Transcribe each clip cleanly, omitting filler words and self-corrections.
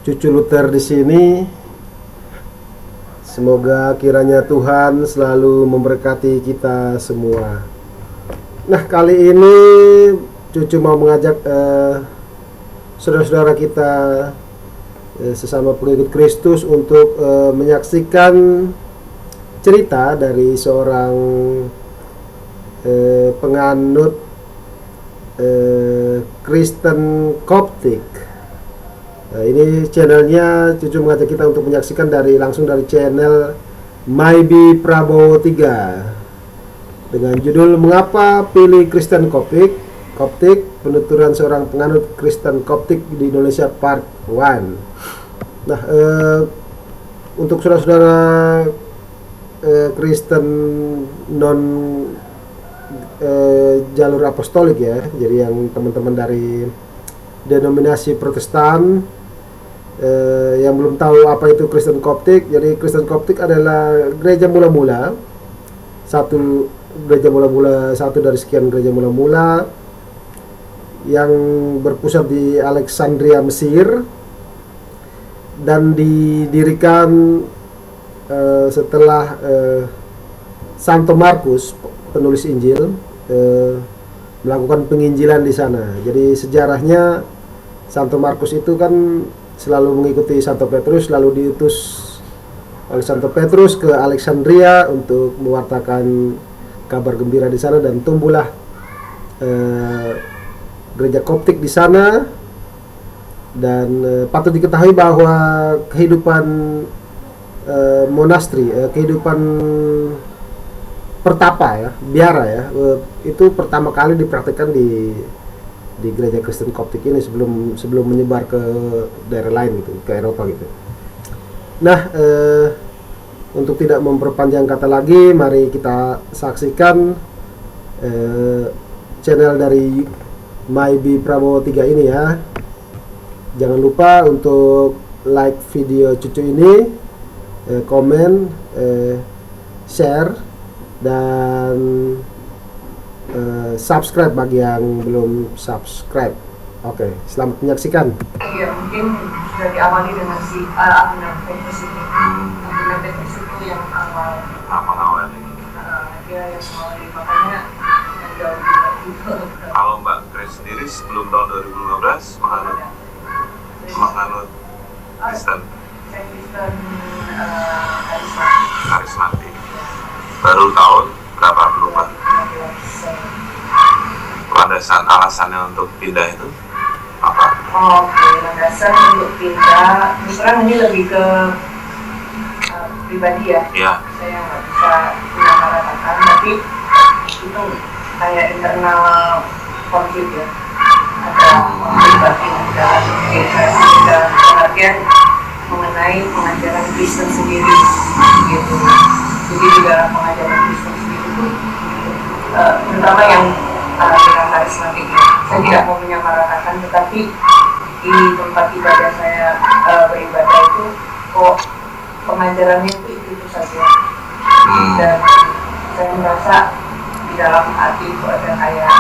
cucu Luther di sini. Semoga kiranya Tuhan selalu memberkati kita semua. Nah, kali ini cucu mau mengajak saudara-saudara kita sesama pengikut Kristus untuk menyaksikan cerita dari seorang penganut Kristen Koptik. Ini channelnya cucu mengajak kita untuk menyaksikan langsung dari channel Maybe Prabowo 3 dengan judul Mengapa Pilih Kristen Koptik, penuturan seorang penganut Kristen Koptik di Indonesia Part 1. Nah, untuk saudara-saudara Kristen non jalur apostolik ya, jadi yang teman-teman dari denominasi Protestan yang belum tahu apa itu Kristen Koptik. Jadi Kristen Koptik adalah gereja mula-mula, satu dari sekian gereja mula-mula yang berpusat di Alexandria, Mesir, dan didirikan setelah Santo Markus, penulis Injil, melakukan penginjilan di sana. Jadi sejarahnya Santo Markus itu kan selalu mengikuti Santo Petrus, lalu diutus oleh Santo Petrus ke Alexandria untuk mewartakan kabar gembira di sana, dan tumbuhlah gereja Koptik di sana. Dan patut diketahui bahwa kehidupan monastri, kehidupan pertapa ya, biara ya, itu pertama kali dipraktikkan di gereja Kristen Koptik ini sebelum menyebar ke daerah lain gitu, ke Eropa gitu. Nah, untuk tidak memperpanjang kata lagi, mari kita saksikan channel dari Maybe Prabowo 3 ini ya. Jangan lupa untuk like video cucu ini, komen, share, dan subscribe bagi yang belum subscribe. Oke, selamat menyaksikan. Ya, mungkin sudah diawali dengan si Abinah Petrus ini. Abinah Petrus itu yang awal. Dia yang awal, makanya yang jauh lebih. Kalau Mbak Grace sendiri sebelum tahun 2015 menganut Kristen. Saya Kristen karismatik. Baru tahun berapa berubah? Landasan alasannya untuk pindah itu apa? Oke, landasan untuk pindah, terus terang ini lebih ke pribadi ya. Iya. Saya nggak bisa menyamaratakan, tapi itu kayak internal konflik ya. Ada pribadi dalam dan pengertian mengenai pengajaran Kristen sendiri gitu. Jadi di dalam pengajaran Kristen sendiri itu terutama yang karismatik ya. Saya tidak mau menyamaratakan, tetapi di tempat ibadah saya beribadah itu kok pengajarannya itu saja. Dan saya merasa di dalam hati itu ada kayak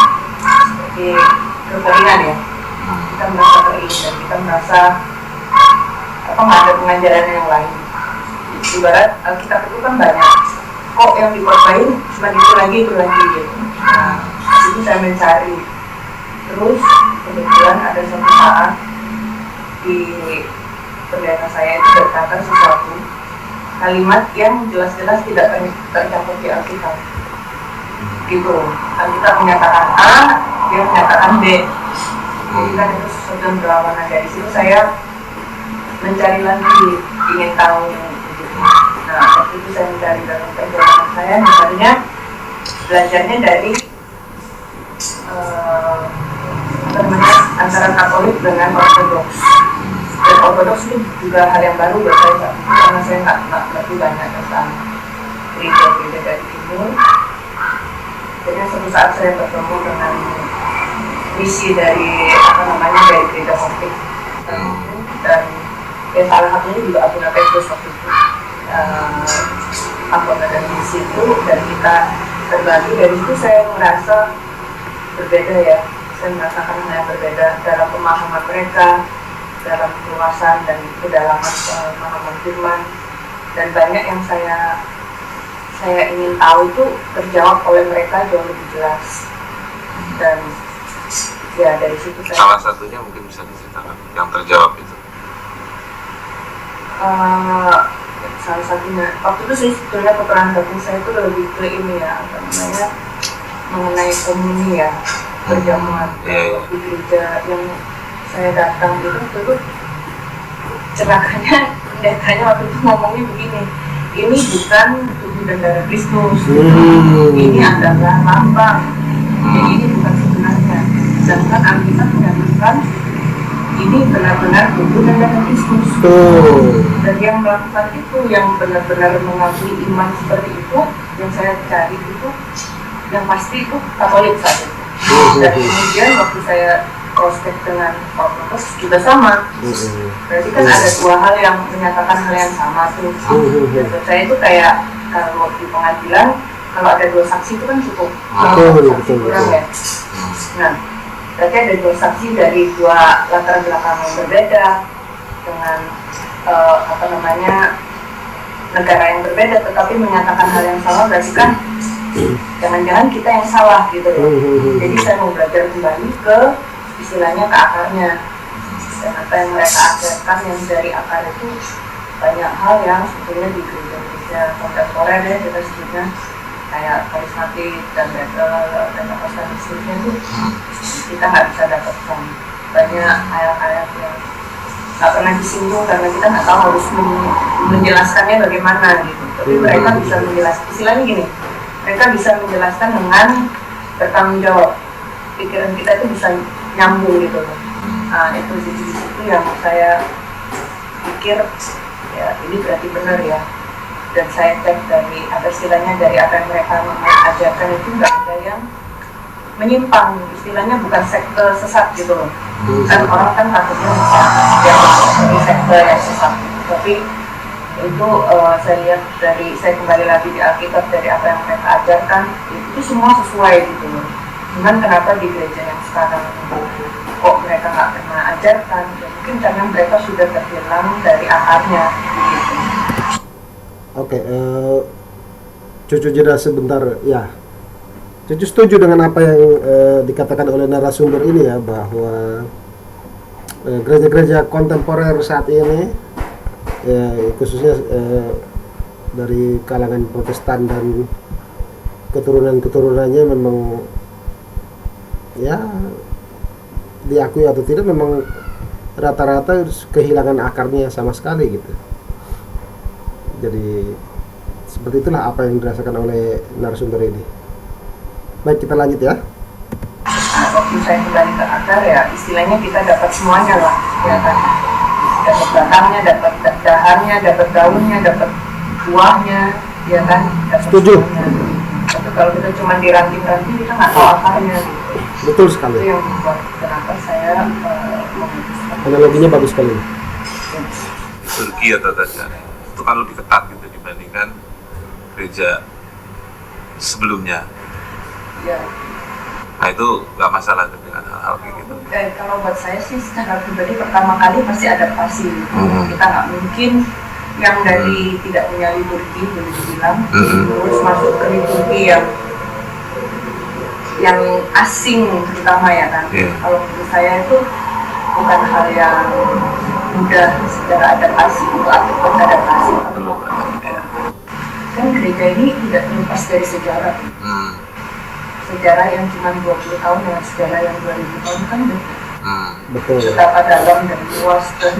seperti kekeringan ya. Kita merasa kering dan kita merasa nggak ada pengajaran yang lain. Ibarat Alkitab itu kan banyak, kok yang dikorbanin cuma itu lagi gitu. Nah, itu saya mencari. Terus kebetulan ada suatu saat di pendeta saya itu berkata sesuatu kalimat yang jelas-jelas tidak tercakup di Alkitab. Gitu. Alkitab menyatakan A, dia menyatakan B. Jadi kan itu sesuatu yang berlawanan. Dari situ saya mencari lagi, ingin tahu. Nah, waktu itu saya mencari dalam perjalanan saya, misalnya belajarnya dari antara Katolik dengan Ortodoks. Dan Ortodoks itu juga hal yang baru buat saya, karena saya nggak lebih banyak tentang gereja-gereja dari timur. Jadi suatu saat saya bertemu dengan misi dari dari gereja Koptik, dan salah satunya juga Abinah Petrus waktu itu anggota dari misi itu, dan kita berbagi. Dari situ saya merasa berbeda ya, saya merasakan saya berbeda dalam pemahaman mereka, dalam keluasan dan kedalaman pemahaman firman, dan banyak yang saya ingin tahu itu terjawab oleh mereka jauh lebih jelas. Dan ya dari situ saya Salah satunya mungkin bisa diceritakan yang terjawab itu. Salah satunya waktu itu sih sebetulnya peperangan batin saya itu lebih ke ini ya, apa namanya, mengenai komuni ya, perjamuan di gereja yang saya datang itu celakanya pendetanya waktu itu ngomongnya begini, ini bukan tubuh dan darah Kristus, ini adalah lambang, jadi ini bukan sebenarnya. Sedangkan Alkitab menyatakan ini benar-benar tubuh dan darah Kristus. Dan yang melakukan itu, yang benar-benar mengakui iman seperti itu, yang saya cari itu, yang pasti itu Katolik saat itu. Dan kemudian waktu saya cross-check dengan Orthodox juga sama. Berarti kan ada dua hal yang menyatakan hal yang sama tuh. Dan buat saya itu kayak kalau di pengadilan, kalau ada dua saksi itu kan cukup. Saksi kurang ya. Nah, berarti ada dua saksi dari dua latar belakang yang berbeda dengan negara yang berbeda, tetapi menyatakan hal yang sama, berarti kan jangan-jangan kita yang salah gitu loh. Jadi saya mau belajar kembali ke istilahnya ke akarnya, dan apa yang mereka ajarkan yang dari akar itu banyak hal yang sebetulnya di gereja-gereja kontemporer ya kita sebutnya kayak karismatik dan Bethel dan apa seterusnya itu kita nggak bisa dapatkan. Banyak ayat-ayat yang nggak pernah disinggung karena kita nggak tahu harus menjelaskannya bagaimana gitu. Tapi mereka bisa menjelaskan, istilahnya gini, mereka bisa menjelaskan dengan bertanggung jawab. Pikiran kita itu bisa nyambung gitu. Nah itu jadi di situ yang saya pikir ya ini berarti benar ya. Dan saya cek dari apa istilahnya dari apa yang mereka ajarkan itu nggak ada yang menyimpang, istilahnya bukan sekte sesat gitu loh. Kan orang kan takutnya ya seperti sekte yang sesat, tapi itu saya lihat dari, saya kembali lagi di Alkitab dari apa yang mereka ajarkan itu semua sesuai gitu loh. Cuman kenapa di gereja yang sekarang kok mereka nggak pernah ajarkan? Ya, mungkin karena mereka sudah terhilang dari akarnya gitu. Oke, Cucu jeda sebentar ya. Cucu setuju dengan apa yang dikatakan oleh narasumber ini ya, bahwa gereja-gereja kontemporer saat ini ya, khususnya dari kalangan Protestan dan keturunan-keturunannya memang ya diakui atau tidak memang rata-rata kehilangan akarnya sama sekali gitu. Jadi seperti itulah apa yang dirasakan oleh narasumber ini. Baik, kita lanjut ya. Waktu saya kembali ke akar ya istilahnya kita dapat semuanya lah ya kan, dapat batangnya, dapat dahannya, dapat daunnya, dapat buahnya ya kan, dapat setuju semuanya. Tapi kalau kita cuma diranting-ranting kita nggak tahu akarnya gitu. Betul sekali. Itu yang membuat kenapa saya memutuskan. Analoginya bagus sekali. Turki atau Tajana itu kan lebih ketat gitu dibandingkan gereja sebelumnya. Ya. Nah itu nggak masalah dengan hal-hal kayak gitu. Kalau buat saya sih secara pribadi pertama kali pasti adaptasi. Kita nggak mungkin yang dari tidak punya liturgi boleh dibilang terus masuk ke liturgi yang asing terutama ya kan. Kalau menurut saya itu bukan hal yang mudah secara adaptasi untuk aktifkan adaptasi. Kan gereja ini tidak terlepas dari sejarah. Sejarah yang cuma 20 tahun dengan sejarah yang 2000 tahun kan beda. Betul. Betapa dalam dan luas dan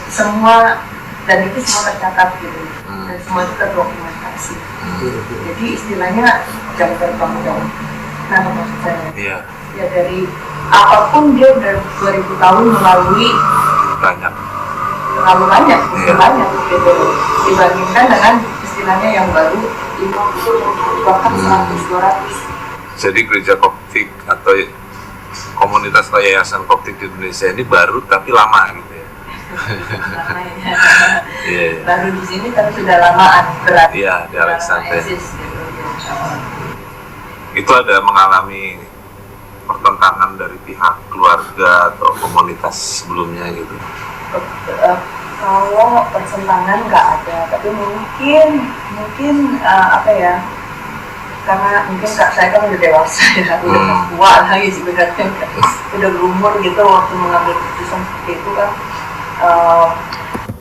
semua, dan itu semua tercatat gitu. Dan semua itu terdokumentasi. Jadi istilahnya jam terbang jauh. Nah maksud saya ya dari apapun dia udah 2000 tahun melalui terlalu banyak gitu dibandingkan dengan istilahnya yang baru 50 bahkan 100-200. Jadi gereja Koptik atau komunitas atau yayasan Koptik di Indonesia ini baru tapi lama gitu ya. Baru di sini tapi sudah lamaan berarti. Iya, di Alexander. Itu ada mengalami pertentangan dari pihak keluarga atau komunitas sebelumnya gitu? Kalau pertentangan nggak ada, tapi mungkin apa ya, karena mungkin saya kan udah dewasa ya, udah tua lagi sebenarnya, udah berumur gitu waktu mengambil keputusan seperti itu kan.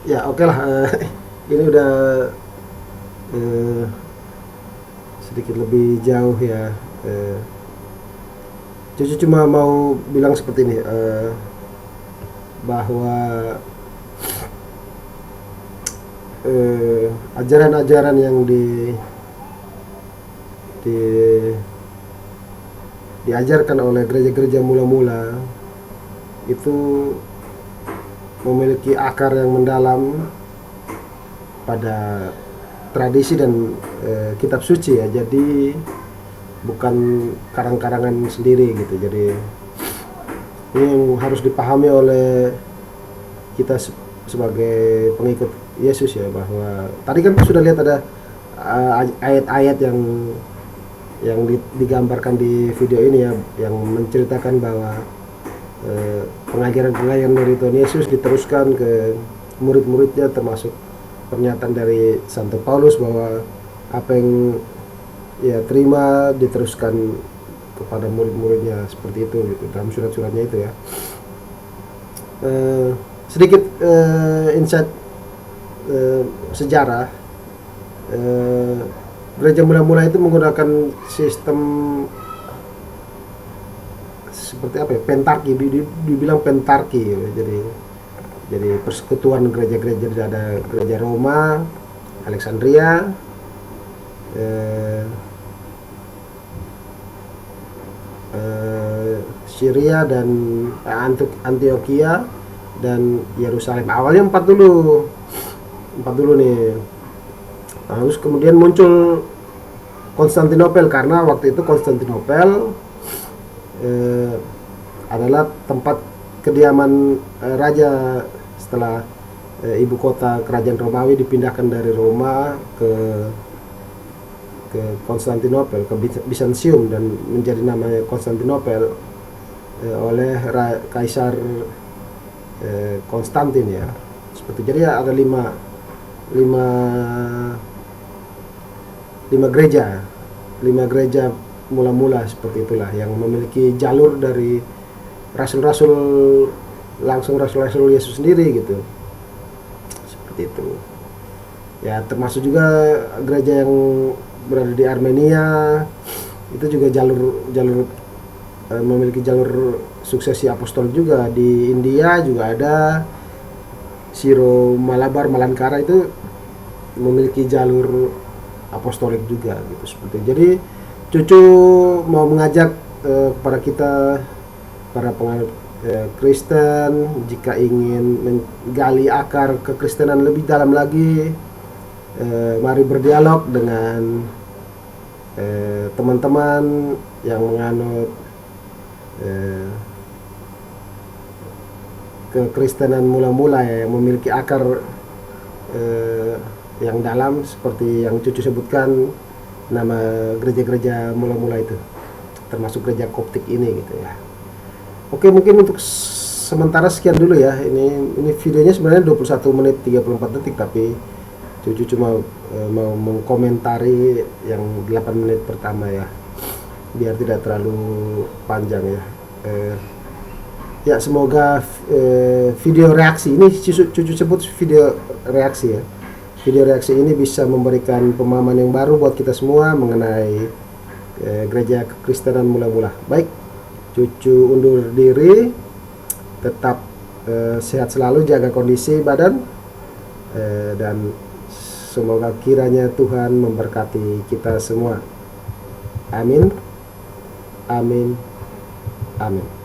Ya oke lah, ini udah sedikit lebih jauh ya. Cucu cuma mau bilang seperti ini, bahwa ajaran-ajaran yang diajarkan oleh gereja-gereja mula-mula itu memiliki akar yang mendalam pada tradisi dan kitab suci ya, jadi bukan karang-karangan sendiri gitu. Jadi ini yang harus dipahami oleh kita sebagai pengikut Yesus ya, bahwa tadi kan sudah lihat ada ayat-ayat yang digambarkan di video ini ya, yang menceritakan bahwa pengajaran-pengajaran dari Tuhan Yesus diteruskan ke murid-muridnya, termasuk pernyataan dari Santo Paulus bahwa apa yang ya terima diteruskan kepada murid-muridnya, seperti itu gitu, dalam surat-suratnya itu ya. Sedikit insight sejarah. Gereja mula-mula itu menggunakan sistem seperti apa ya, pentarki, dibilang pentarki ya. Jadi persekutuan gereja-gereja, ada gereja Roma, Alexandria, Syria dan Antioquia dan Yerusalem. Awalnya empat dulu nih. Terus kemudian muncul Konstantinopel, karena waktu itu Konstantinopel adalah tempat kediaman raja setelah ibu kota kerajaan Romawi dipindahkan dari Roma ke Konstantinopel, ke Bizantium, dan menjadi namanya Konstantinopel oleh Kaisar Konstantin ya. Seperti jadi ya, ada lima gereja mula-mula seperti itulah, yang memiliki jalur dari rasul-rasul, langsung rasul-rasul Yesus sendiri gitu, seperti itu ya. Termasuk juga gereja yang berada di Armenia, itu juga memiliki jalur suksesi apostol juga. Di India juga ada Siro Malabar Malankara, itu memiliki jalur apostolik juga gitu, seperti itu. Jadi Cucu mau mengajak kepada kita para penganut Kristen, jika ingin menggali akar kekristenan lebih dalam lagi, mari berdialog dengan teman-teman yang menganut kekristenan mula-mula ya, yang memiliki akar yang dalam, seperti yang Cucu sebutkan nama gereja-gereja mula-mula itu, termasuk gereja Koptik ini gitu ya. Oke, mungkin untuk sementara sekian dulu ya. Ini videonya sebenarnya 21 menit 34 detik, tapi Cucu cuma mau mengkomentari yang 8 menit pertama ya, biar tidak terlalu panjang ya. Ya semoga video reaksi ini, Cucu sebut video reaksi ya, video reaksi ini bisa memberikan pemahaman yang baru buat kita semua mengenai gereja kekristenan mula-mula. Baik, Cucu undur diri, tetap sehat selalu, jaga kondisi badan, dan semoga kiranya Tuhan memberkati kita semua. Amin, amin, amin.